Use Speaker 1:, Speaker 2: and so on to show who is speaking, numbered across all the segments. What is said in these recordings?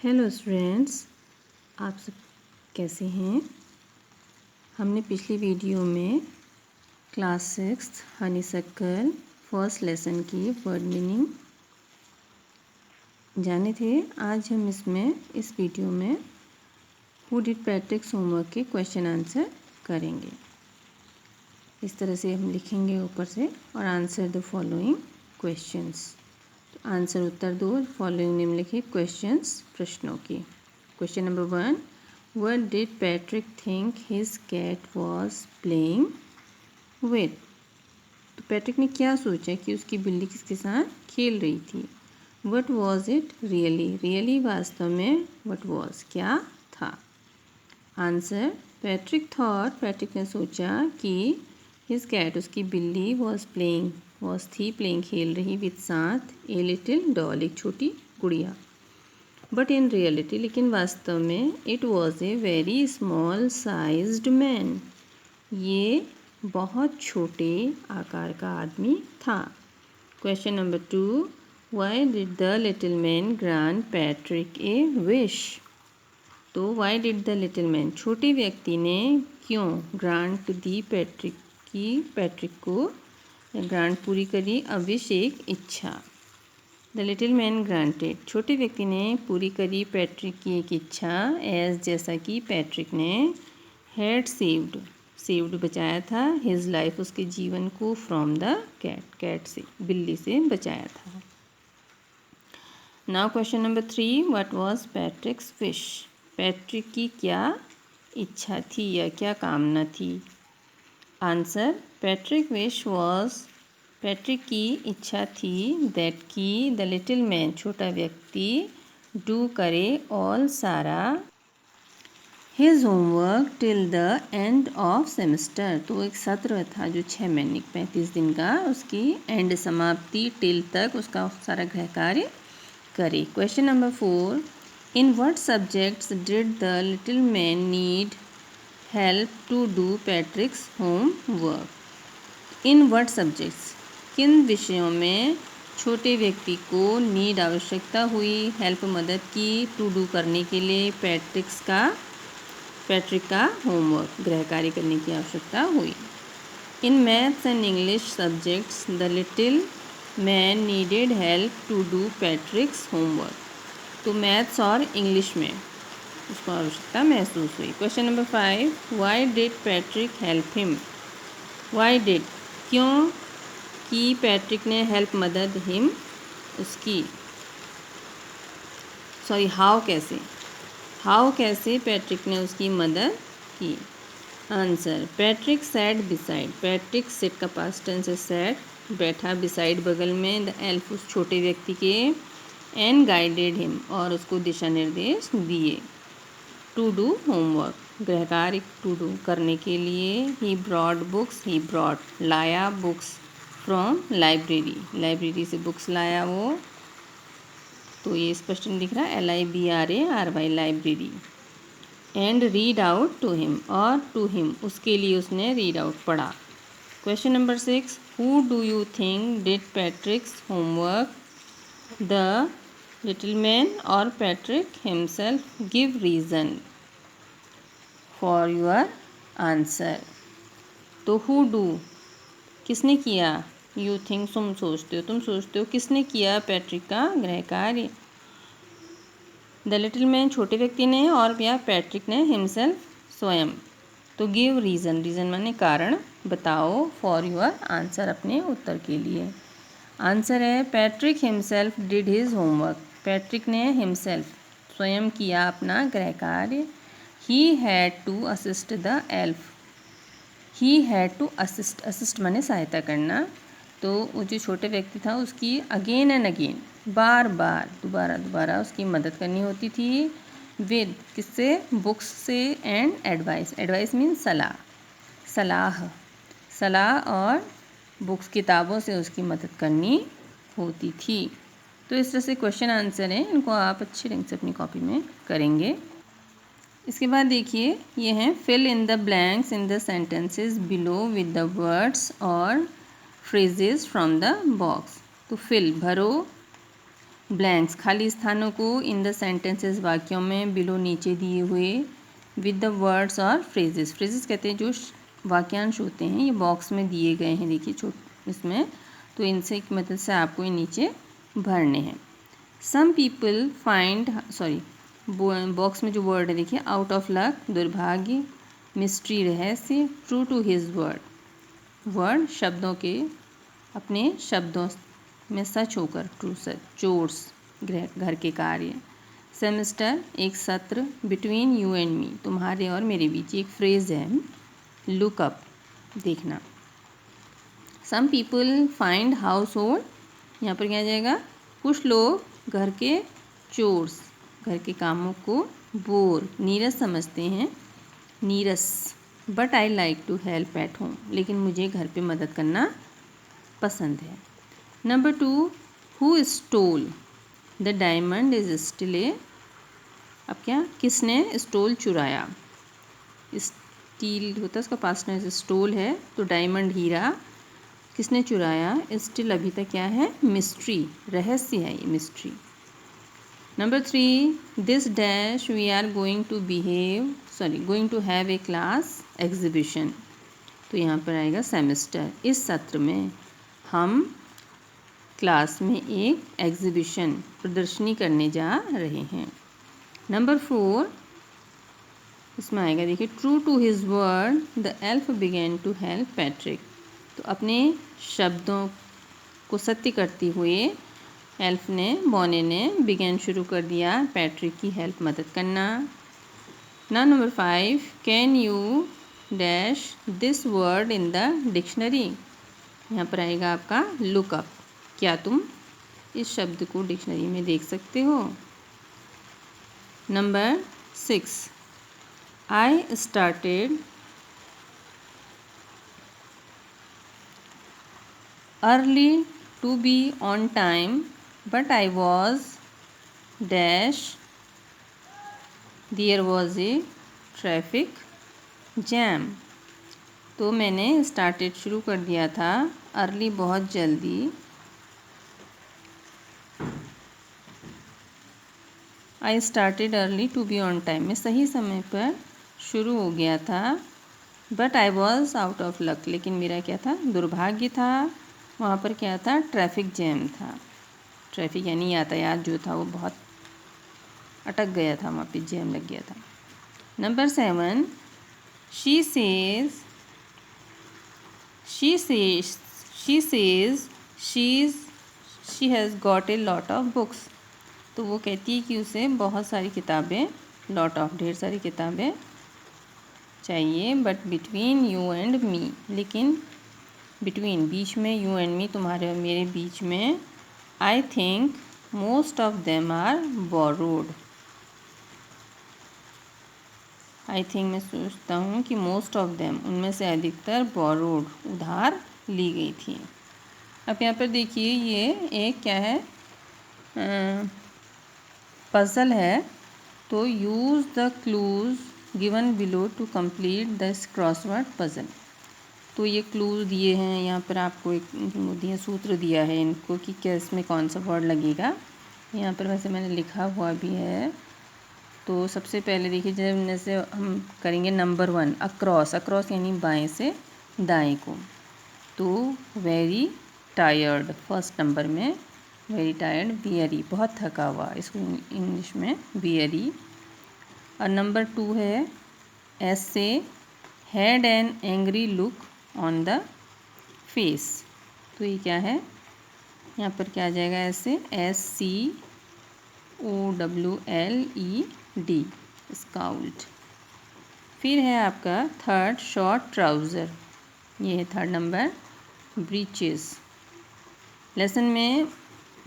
Speaker 1: Hello students, आप सब कैसे हैं। हमने पिछली वीडियो में क्लास 6 हनीसर्कल फर्स्ट लेसन की वर्ड मीनिंग जाने थे। आज हम इस वीडियो में हु डिड पैट्रिक्स होमवर्क के क्वेश्चन आंसर करेंगे। इस तरह से हम लिखेंगे ऊपर से और आंसर द फॉलोइंग क्वेश्चंस। तो आंसर उत्तर दो फॉलोइंग निम्नलिखित क्वेश्चंस प्रश्नों की। Question number 1, What did Patrick think his cat was playing with? तो पैट्रिक ने क्या सोचा कि उसकी बिल्ली किसके साथ खेल रही थी। What was it really? Really वास्तव में what was क्या था। आंसर पैट्रिक ने सोचा कि his cat उसकी बिल्ली थी playing खेल रही with साथ a little doll एक छोटी गुड़िया। बट इन रियलिटी लेकिन वास्तव में it was a very small sized man ये बहुत छोटे आकार का आदमी था। Question number 2, why did the little man grant Patrick a wish. तो why did the little man छोटे व्यक्ति ने क्यों ग्रांट दी पैट्रिक को ग्रांट पूरी करी अ विश एक इच्छा। द लिटिल मैन ग्रांटेड छोटे व्यक्ति ने पूरी करी पैट्रिक की एक इच्छा एज जैसा कि पैट्रिक ने हैड सेव्ड बचाया था हिज लाइफ उसके जीवन को फ्रॉम द कैट से बिल्ली से बचाया था। Now question number 3, what was पैट्रिक्स wish. Patrick की क्या इच्छा थी या क्या कामना थी। आंसर पैट्रिक की इच्छा थी दैट की द लिटिल मैन छोटा व्यक्ति डू करे ऑल सारा his homework till the end of semester. तो एक सत्र था जो 6 महीने 35 दिन का उसकी एंड समाप्ति टिल तक उसका सारा गृह कार्य करे। Question number 4, in what subjects did the little man need help to do Patrick's homework. In what subjects किन विषयों में छोटे व्यक्ति को नीड आवश्यकता हुई हेल्प मदद की टू डू करने के लिए पैट्रिक का होमवर्क गृह कार्य करने की आवश्यकता हुई। In maths and English subjects the little man needed help to do Patrick's homework. तो मैथ्स और इंग्लिश में उसको आवश्यकता महसूस हुई। Question number 5, why did Patrick help him. Why did क्यों कि पैट्रिक ने हेल्प मदद हिम उसकी हाउ कैसे पैट्रिक ने उसकी मदद की। Answer Patrick sat beside Patrick sit का पास्ट टेंस है सैट बैठा बिसाइड बगल में द एल्फ उस छोटे व्यक्ति के एंड गाइडेड हिम और उसको दिशा निर्देश दिए टू डू होमवर्क गृह कार्य टू डू करने के लिए। ही ब्रॉड लाया बुक्स फ्रॉम लाइब्रेरी से बुक्स लाया वो। तो ये स्पष्ट नहीं दिख रहा LIBRARY library. And read out to him और टू हिम उसके लिए उसने रीड आउट पढ़ा। Question number 6, who do you think did Patrick's homework, the little man और Patrick himself. Give reason for your answer. तो हु डू किसने किया, you think तुम सोचते हो किसने किया पैट्रिक का गृह कार्य। द लिटिल मैन छोटे व्यक्ति ने और या पैट्रिक ने हिमसेल्फ स्वयं। तो गिव रीज़न माने कारण बताओ फॉर योर आंसर अपने उत्तर के लिए। आंसर है Patrick himself did his homework Patrick ने हिमसेल्फ स्वयं किया अपना गृह कार्य। He had to assist the elf assist माने सहायता करना। तो वो जो छोटे व्यक्ति था उसकी अगेन एंड अगेन दोबारा उसकी मदद करनी होती थी विद किससे बुक्स से एंड एडवाइस मीन्स सलाह और बुक्स किताबों से उसकी मदद करनी होती थी। तो इस तरह से क्वेश्चन आंसर है, इनको आप अच्छे ढंग से अपनी कॉपी में करेंगे। इसके बाद देखिए ये हैं fill in the blanks in the sentences below with the words और फ्रेजेस फ्रॉम द बॉक्स। तो फिल भरो ब्लैंक्स खाली स्थानों को इन द सेंटेंसेस वाक्यों में बिलो नीचे दिए हुए विद द वर्ड्स और फ्रेजेस। फ्रेजेस कहते हैं जो वाक्यांश होते हैं, ये बॉक्स में दिए गए हैं, देखिए इसमें, तो इनसे की मदद से आपको ये नीचे भरने हैं। Some people find, sorry, box में जो वर्ड है देखिए, आउट ऑफ लक दुर्भाग्य, मिस्ट्री रहस्य, ट्रू टू हिज वर्ड शब्दों के, अपने शब्दों में सच होकर, ट्रू सच, चोर्स घर के कार्य, सेमेस्टर एक सत्र, बिटवीन यू एंड मी तुम्हारे और मेरे बीच, एक फ्रेज है, लुक अप देखना। Some people find household, यहाँ पर क्या आ जाएगा, कुछ लोग घर के चोर्स घर के कामों को बोर नीरस समझते हैं, नीरस, but I like to help at home, लेकिन मुझे घर पे मदद करना पसंद है। Number 2, who stole the diamond is still a, अब क्या, किसने स्टोल चुराया, स्टील होता है उसका पास्ट टेंस, स्टोल है तो डायमंड हीरा, किसने चुराया, स्टिल अभी तक क्या है, मिस्ट्री रहस्य है ये, mystery. Number 3, this dash we are going to have a class exhibition, तो यहाँ पर आएगा सेमेस्टर, इस सत्र में हम क्लास में एक एग्जीबिशन प्रदर्शनी करने जा रहे हैं। नंबर 4, इसमें आएगा देखिए, true to his word the elf began to help Patrick, तो अपने शब्दों को सत्य करते हुए एल्फ ने, बॉने ने, बिगेन शुरू कर दिया पैट्रिक की हेल्प मदद करना। ना number 5, can you dash this word in the dictionary, यहाँ पर आएगा आपका लुक अप, क्या तुम इस शब्द को डिक्शनरी में देख सकते हो। Number 6, I started early to be on time but I was dash there was a traffic jam, तो मैंने स्टार्टेड शुरू कर दिया था, अर्ली बहुत जल्दी, I started early to be on time, मैं सही समय पर शुरू हो गया था, but I was out of luck, लेकिन मेरा क्या था, दुर्भाग्य था, वहाँ पर क्या था, ट्रैफिक जैम था, ट्रैफिक यानी यातायात जो था वो बहुत अटक गया था, वहाँ पे जैम लग गया था। Number 7, she says she has got a lot of books, तो वो कहती है कि उसे बहुत सारी किताबें, लॉट ऑफ ढेर सारी किताबें चाहिए, but between you and me, लेकिन बिटवीन बीच में, यू एंड मी तुम्हारे और मेरे बीच में, I think most of them are bored, I think मैं सोचता हूँ कि मोस्ट ऑफ देम उनमें से अधिकतर बोरोड उधार ली गई थी। अब यहाँ पर देखिए ये एक क्या है, पजल है, तो use the clues given below to complete this crossword puzzle, तो ये क्लूज दिए हैं यहाँ पर आपको, एक दिए सूत्र दिया है इनको कि क्या इसमें कौन सा वर्ड लगेगा, यहाँ पर वैसे मैंने लिखा हुआ भी है। तो सबसे पहले देखिए, जब जैसे हम करेंगे नंबर 1, अक्रॉस, अक्रॉस यानी बाएं से दाएं को, तो वेरी टायर्ड फर्स्ट नंबर में, वेरी टायर्ड, वियरी बहुत थका हुआ, इसको इंग्लिश में वियरी। और नंबर 2 है एस से had an angry look on the face, तो ये क्या है, यहाँ पर क्या आ जाएगा, ऐसे SCOWLED, स्काउल्ड। फिर है आपका थर्ड शॉर्ट ट्राउज़र, ये है थर्ड नंबर, ब्रीचेस। लेसन में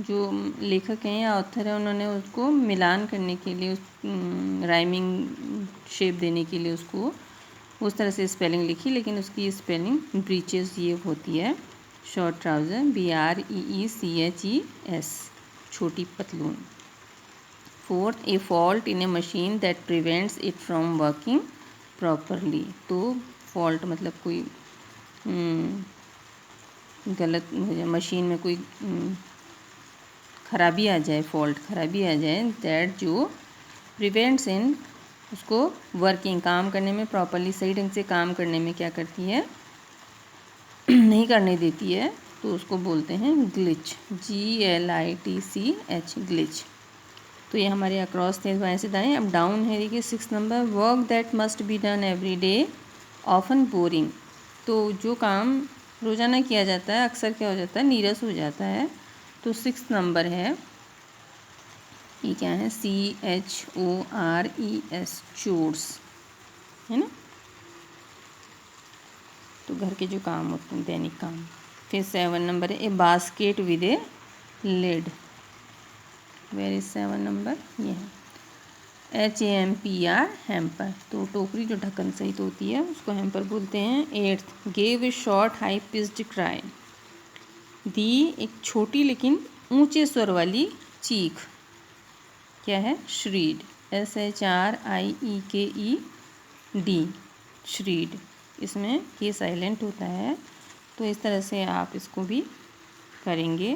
Speaker 1: जो लेखक हैं या ऑथर है, उन्होंने उसको मिलान करने के लिए, राइमिंग शेप देने के लिए उसको उस तरह से स्पेलिंग लिखी, लेकिन उसकी स्पेलिंग ब्रीचेस ये होती है, शॉर्ट ट्राउज़र, BREECHES, छोटी पतलून। Fourth, A fault in A machine that prevents it from working properly, तो फॉल्ट मतलब कोई गलत, मशीन में कोई खराबी आ जाए, फॉल्ट खराबी आ जाए, दैट जो प्रिवेंट्स इन उसको वर्किंग, काम करने में प्रॉपरली सही ढंग से काम करने में क्या करती है, नहीं करने देती है, तो उसको बोलते हैं ग्लिच, GLITCH, ग्लिच। तो ये हमारे अक्रॉस थे बाएं से दाएं। अब डाउन है, देखिए 6 number, work that must be done every day often boring. तो जो काम रोज़ाना किया जाता है अक्सर क्या हो जाता है, नीरस हो जाता है। तो 6 नंबर है, ये क्या है, CHORES, चोर्स, है ना। तो घर के जो काम होते हैं, दैनिक काम। फिर 7 नंबर है, a basket with a lid. Where is 7 number, ये है HAMPR, हैम्पर। तो टोकरी जो ढक्कन सहित होती है उसको हैम्पर बोलते हैं। 8th, gave a short high pitched cry, दी एक छोटी लेकिन ऊंचे स्वर वाली चीख, क्या है, श्रीड, SHRIEKED, श्रीड। इसमें ये साइलेंट होता है। तो इस तरह से आप इसको भी करेंगे।